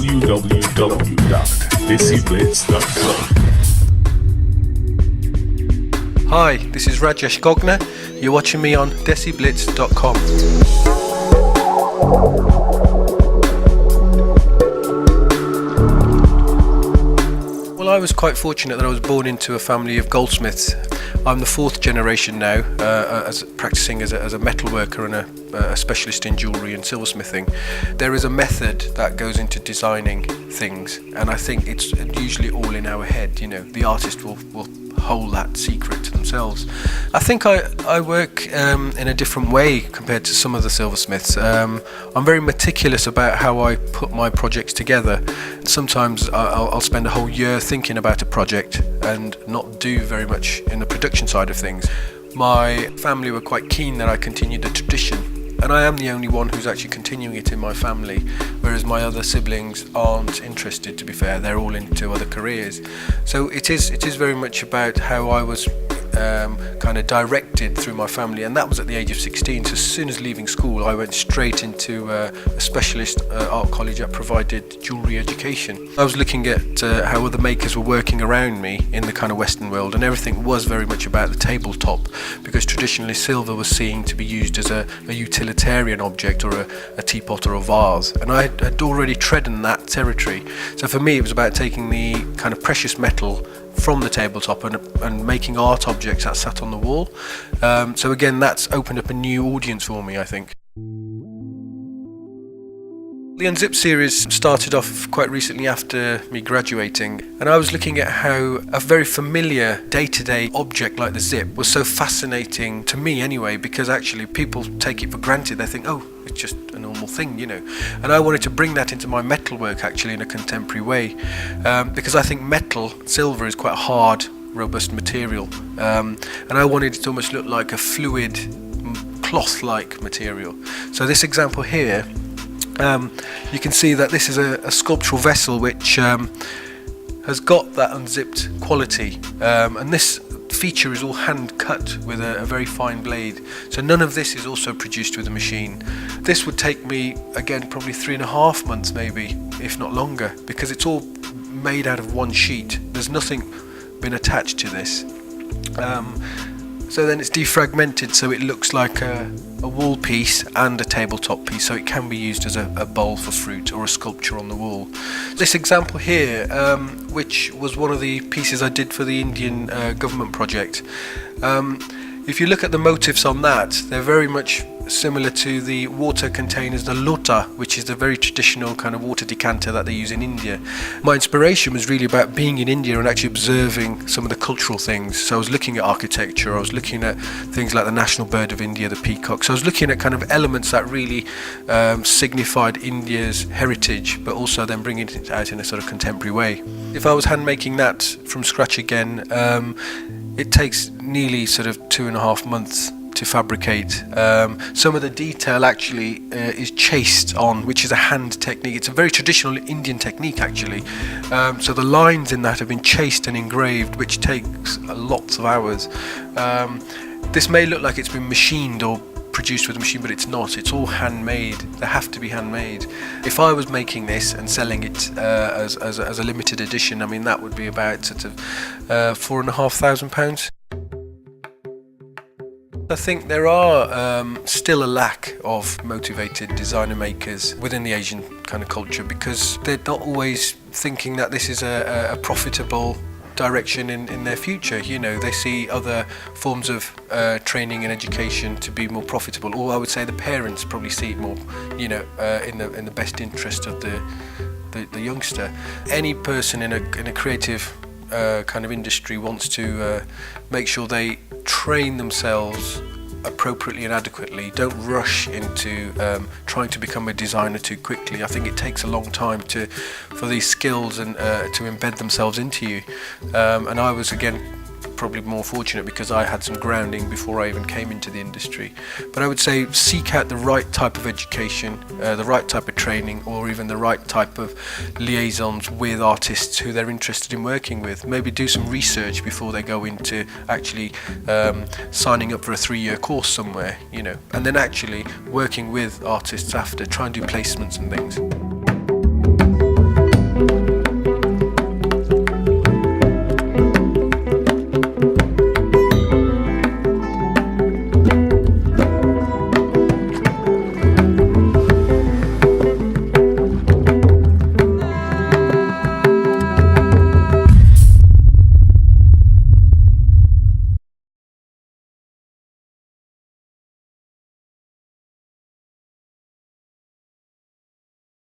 www.desiblitz.com. Hi, this is Rajesh Gogna. You're watching me on silverware. Well, I was quite fortunate that I was born into a family of goldsmiths. I'm the fourth generation now, practicing as a metal worker and a specialist in jewellery and silversmithing. There is a method that goes into designing things, and I think it's usually all in our head. You know, the artist will hold that secret to themselves. I think I work in a different way compared to some of the silversmiths. I'm very meticulous about how I put my projects together. Sometimes I'll spend a whole year thinking about a project and not do very much in the production side of things. My family were quite keen that I continued the tradition, and I am the only one who's actually continuing it in my family, whereas my other siblings aren't interested, to be fair. They're all into other careers. So it is very much about how I was kind of directed through my family, and that was at the age of 16. So as soon as leaving school, I went straight into a specialist art college that provided jewellery education. I was looking at how other makers were working around me in the kind of Western world, and everything was very much about the tabletop, because traditionally silver was seen to be used as a utilitarian object, or a teapot or a vase, and I had already trodden that territory. So for me, it was about taking the kind of precious metal from the tabletop and making art objects that sat on the wall. So again, that's opened up a new audience for me, I think. The Unzip series started off quite recently after me graduating, and I was looking at how a very familiar day-to-day object like the zip was so fascinating to me anyway, because actually people take it for granted. They think, oh, it's just a normal thing, you know. And I wanted to bring that into my metalwork actually in a contemporary way, because I think silver is quite a hard, robust material, and I wanted it to almost look like a fluid, cloth-like material. So this example here, you can see that this is a sculptural vessel which has got that unzipped quality, and this feature is all hand cut with a very fine blade. So none of this is also produced with a machine. This would take me, again, probably 3.5 months maybe, if not longer, because it's all made out of one sheet. There's nothing been attached to this. So then it's defragmented, so it looks like a wall piece and a tabletop piece, so it can be used as a bowl for fruit or a sculpture on the wall. This example here, which was one of the pieces I did for the Indian government project, if you look at the motifs on that, they're very much similar to the water containers, the lota, which is the very traditional kind of water decanter that they use in India. My inspiration was really about being in India and actually observing some of the cultural things. So I was looking at architecture, I was looking at things like the national bird of India, the peacock. So I was looking at kind of elements that really signified India's heritage, but also then bringing it out in a sort of contemporary way. If I was hand making that from scratch again, it takes nearly sort of 2.5 months to fabricate. Some of the detail actually is chased on, which is a hand technique. It's a very traditional Indian technique actually. So the lines in that have been chased and engraved, which takes lots of hours. This may look like it's been machined or produced with a machine, but it's not. It's all handmade. They have to be handmade. If I was making this and selling it as a limited edition, I mean, that would be about sort of £4,500. I think there are still a lack of motivated designer makers within the Asian kind of culture, because they're not always thinking that this is a profitable direction in their future. You know, they see other forms of training and education to be more profitable, or I would say the parents probably see it more, you know, in the best interest of the youngster. Any person in a creative kind of industry wants to make sure they train themselves appropriately and adequately. Don't rush into trying to become a designer too quickly. I think it takes a long time for these skills and to embed themselves into you. And I was, again, probably more fortunate because I had some grounding before I even came into the industry. But I would say seek out the right type of education, the right type of training, or even the right type of liaisons with artists who they're interested in working with. Maybe do some research before they go into actually signing up for a 3-year course somewhere, you know, and then actually working with artists after, try and do placements and things.